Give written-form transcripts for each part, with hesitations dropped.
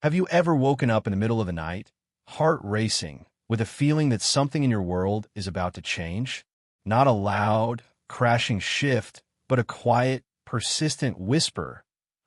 Have you ever woken up in the middle of the night, heart racing, with a feeling that something in your world is about to change? Not a loud, crashing shift, but a quiet, persistent whisper,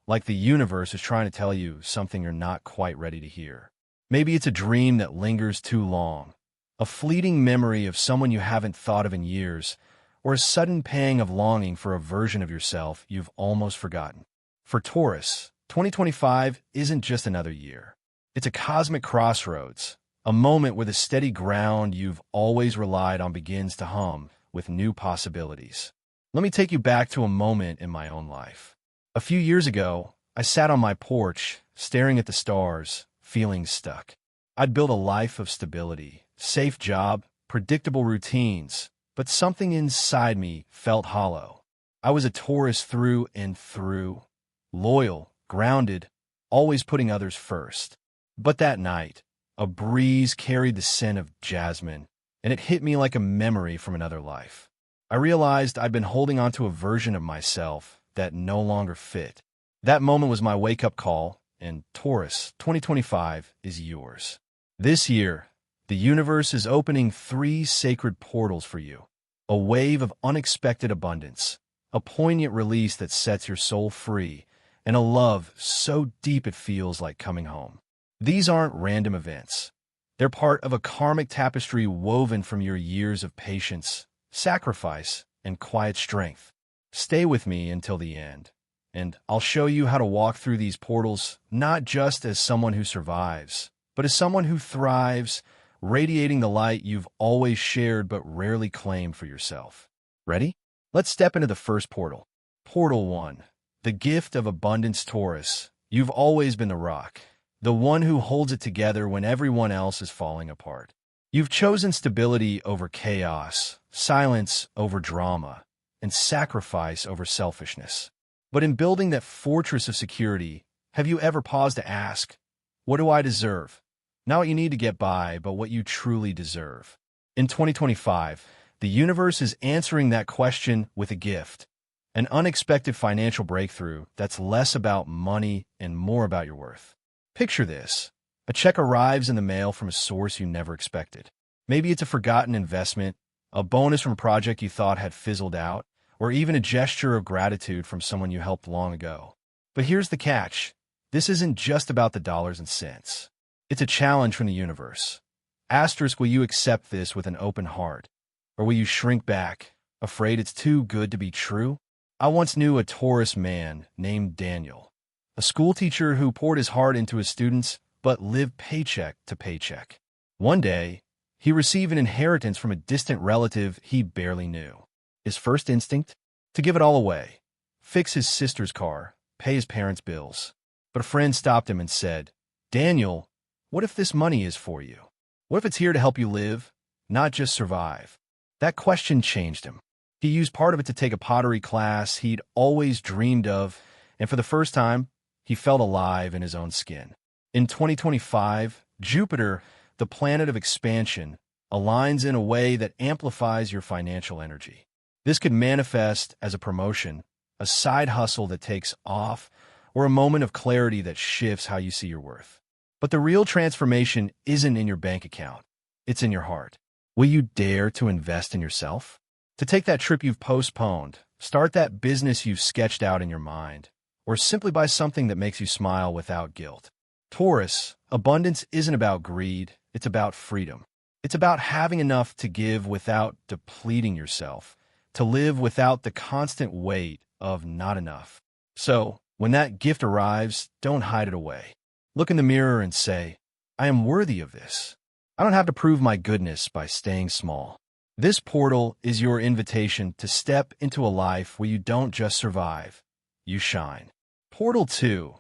like the universe is trying to tell you something you're not quite ready to hear. Maybe it's a dream that lingers too long, a fleeting memory of someone you haven't thought of in years, or a sudden pang of longing for a version of yourself you've almost forgotten. For Taurus, 2025 isn't just another year. It's a cosmic crossroads, a moment where the steady ground you've always relied on begins to hum with new possibilities. Let me take you back to a moment in my own life. A few years ago, I sat on my porch, staring at the stars, feeling stuck. I'd built a life of stability, safe job, predictable routines, but something inside me felt hollow. I was a Taurus through and through, loyal, grounded, always putting others first. But that night, a breeze carried the scent of jasmine, and it hit me like a memory from another life. I realized I'd been holding on to a version of myself that no longer fit. That moment was my wake-up call, and Taurus, 2025 is yours. This year, the universe is opening 3 sacred portals for you. A wave of unexpected abundance, a poignant release that sets your soul free, and a love so deep it feels like coming home. These aren't random events. They're part of a karmic tapestry woven from your years of patience, sacrifice, and quiet strength. Stay with me until the end, and I'll show you how to walk through these portals not just as someone who survives, but as someone who thrives, radiating the light you've always shared but rarely claimed for yourself. Ready? Let's step into the first portal. Portal 1. The gift of abundance. Taurus, you've always been the rock, the one who holds it together when everyone else is falling apart. You've chosen stability over chaos, silence over drama, and sacrifice over selfishness. But in building that fortress of security, have you ever paused to ask, what do I deserve? Not what you need to get by, but what you truly deserve. In 2025, the universe is answering that question with a gift. An unexpected financial breakthrough that's less about money and more about your worth. Picture this. A check arrives in the mail from a source you never expected. Maybe it's a forgotten investment, a bonus from a project you thought had fizzled out, or even a gesture of gratitude from someone you helped long ago. But here's the catch. This isn't just about the dollars and cents. It's a challenge from the universe. Asterisk, will you accept this with an open heart? Or will you shrink back, afraid it's too good to be true? I once knew a Taurus man named Daniel, a schoolteacher who poured his heart into his students but lived paycheck to paycheck. One day, he received an inheritance from a distant relative he barely knew. His first instinct? To give it all away, fix his sister's car, pay his parents' bills. But a friend stopped him and said, "Daniel, what if this money is for you? What if it's here to help you live, not just survive?" That question changed him. He used part of it to take a pottery class he'd always dreamed of, and for the first time, he felt alive in his own skin. In 2025, Jupiter, the planet of expansion, aligns in a way that amplifies your financial energy. This could manifest as a promotion, a side hustle that takes off, or a moment of clarity that shifts how you see your worth. But the real transformation isn't in your bank account. It's in your heart. Will you dare to invest in yourself? To take that trip you've postponed, start that business you've sketched out in your mind, or simply buy something that makes you smile without guilt. Taurus, abundance isn't about greed, it's about freedom. It's about having enough to give without depleting yourself, to live without the constant weight of not enough. So, when that gift arrives, don't hide it away. Look in the mirror and say, I am worthy of this. I don't have to prove my goodness by staying small. This portal is your invitation to step into a life where you don't just survive, you shine. Portal 2.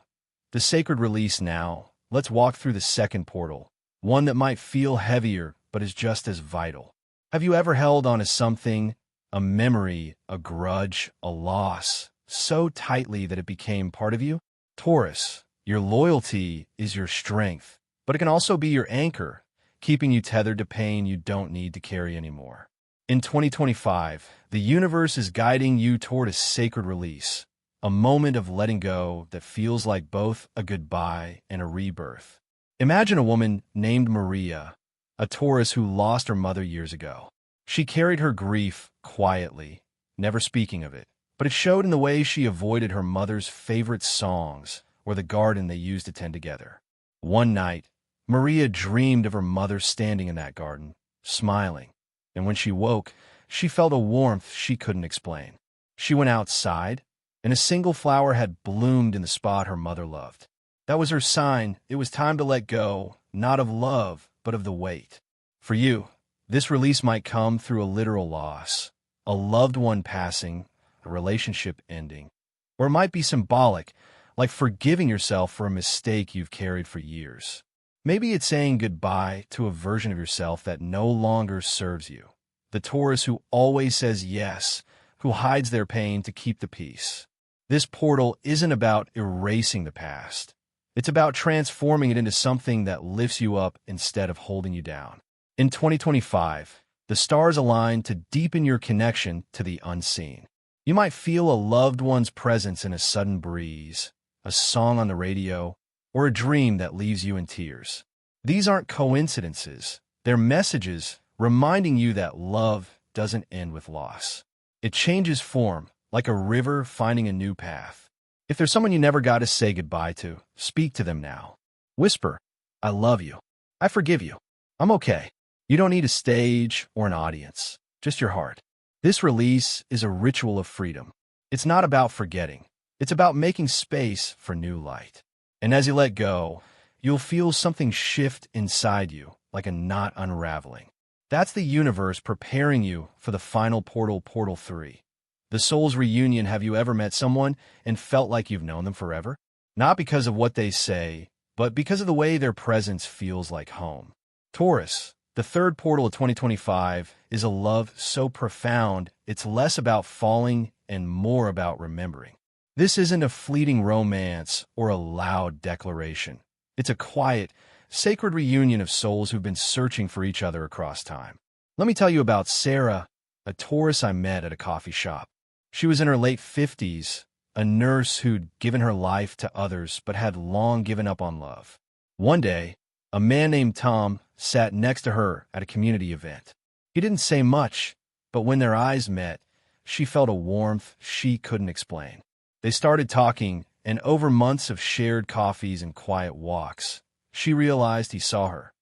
The sacred release. Now, let's walk through the second portal, one that might feel heavier but is just as vital. Have you ever held on to something, a memory, a grudge, a loss, so tightly that it became part of you? Taurus, your loyalty is your strength, but it can also be your anchor, keeping you tethered to pain you don't need to carry anymore. In 2025, the universe is guiding you toward a sacred release, a moment of letting go that feels like both a goodbye and a rebirth. Imagine a woman named Maria, a Taurus who lost her mother years ago. She carried her grief quietly, never speaking of it, but it showed in the way she avoided her mother's favorite songs or the garden they used to tend together. One night, Maria dreamed of her mother standing in that garden, smiling, and when she woke, she felt a warmth she couldn't explain. She went outside, and a single flower had bloomed in the spot her mother loved. That was her sign. It was time to let go, not of love, but of the weight. For you, this release might come through a literal loss, a loved one passing, a relationship ending, or it might be symbolic, like forgiving yourself for a mistake you've carried for years. Maybe it's saying goodbye to a version of yourself that no longer serves you. The Taurus who always says yes, who hides their pain to keep the peace. This portal isn't about erasing the past. It's about transforming it into something that lifts you up instead of holding you down. In 2025, the stars align to deepen your connection to the unseen. You might feel a loved one's presence in a sudden breeze, a song on the radio, or a dream that leaves you in tears. These aren't coincidences. They're messages reminding you that love doesn't end with loss. It changes form, like a river finding a new path. If there's someone you never got to say goodbye to, speak to them now. Whisper, I love you. I forgive you. I'm okay. You don't need a stage or an audience, just your heart. This release is a ritual of freedom. It's not about forgetting. It's about making space for new light. And as you let go, you'll feel something shift inside you, like a knot unraveling. That's the universe preparing you for the final portal, Portal 3. The soul's reunion. Have you ever met someone and felt like you've known them forever? Not because of what they say, but because of the way their presence feels like home. Taurus, the third portal of 2025, is a love so profound, it's less about falling and more about remembering. This isn't a fleeting romance or a loud declaration. It's a quiet, sacred reunion of souls who've been searching for each other across time. Let me tell you about Sarah, a Taurus I met at a coffee shop. She was in her late 50s, a nurse who'd given her life to others but had long given up on love. One day, a man named Tom sat next to her at a community event. He didn't say much, but when their eyes met, she felt a warmth she couldn't explain. They started talking, and over months of shared coffees and quiet walks, she realized he saw her.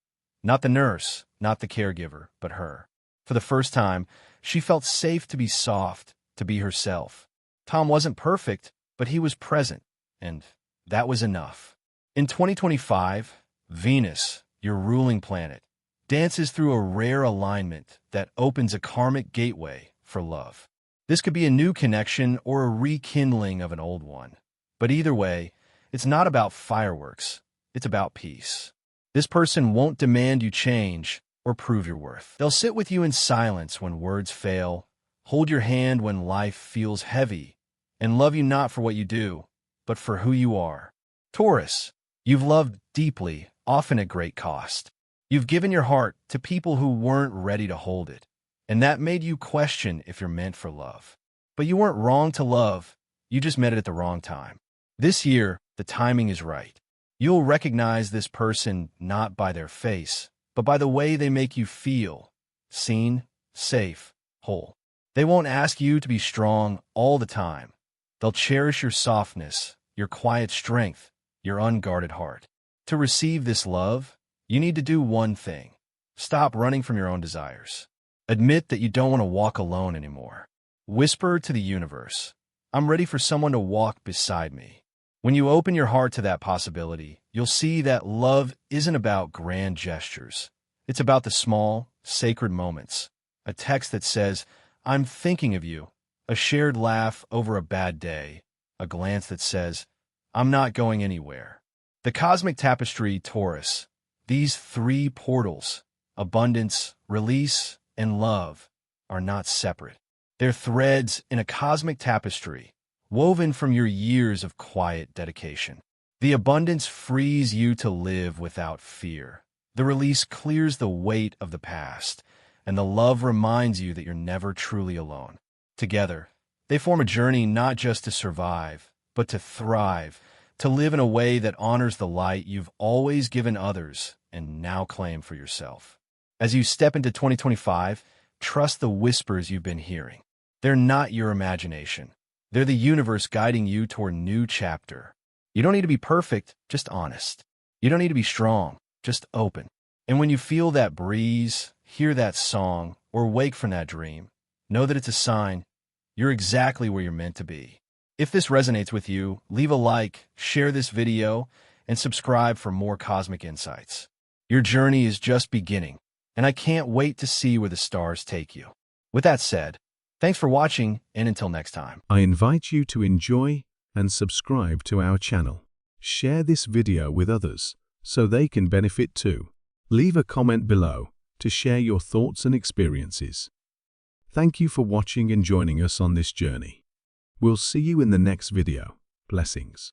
Not the nurse, not the caregiver, but her. For the first time, she felt safe to be soft, to be herself. Tom wasn't perfect, but he was present, and that was enough. In 2025, Venus, your ruling planet, dances through a rare alignment that opens a karmic gateway for love. This could be a new connection or a rekindling of an old one. But either way, it's not about fireworks. It's about peace. This person won't demand you change or prove your worth. They'll sit with you in silence when words fail, hold your hand when life feels heavy, and love you not for what you do, but for who you are. Taurus, you've loved deeply, often at great cost. You've given your heart to people who weren't ready to hold it, and that made you question if you're meant for love. But you weren't wrong to love, you just met it at the wrong time. This year, the timing is right. You'll recognize this person not by their face, but by the way they make you feel, seen, safe, whole. They won't ask you to be strong all the time. They'll cherish your softness, your quiet strength, your unguarded heart. To receive this love, you need to do one thing. Stop running from your own desires. Admit that you don't want to walk alone anymore. Whisper to the universe, I'm ready for someone to walk beside me. When you open your heart to that possibility, you'll see that love isn't about grand gestures. It's about the small, sacred moments. A text that says, I'm thinking of you. A shared laugh over a bad day. A glance that says, I'm not going anywhere. The cosmic tapestry, Taurus. These three portals, abundance, release, and love, are not separate. They're threads in a cosmic tapestry, woven from your years of quiet dedication. The abundance frees you to live without fear. The release clears the weight of the past, and the love reminds you that you're never truly alone. Together, they form a journey not just to survive, but to thrive, to live in a way that honors the light you've always given others and now claim for yourself. As you step into 2025, trust the whispers you've been hearing. They're not your imagination. They're the universe guiding you toward a new chapter. You don't need to be perfect, just honest. You don't need to be strong, just open. And when you feel that breeze, hear that song, or wake from that dream, know that it's a sign you're exactly where you're meant to be. If this resonates with you, leave a like, share this video, and subscribe for more cosmic insights. Your journey is just beginning, and I can't wait to see where the stars take you. With that said, thanks for watching, and until next time. I invite you to enjoy and subscribe to our channel. Share this video with others so they can benefit too. Leave a comment below to share your thoughts and experiences. Thank you for watching and joining us on this journey. We'll see you in the next video. Blessings.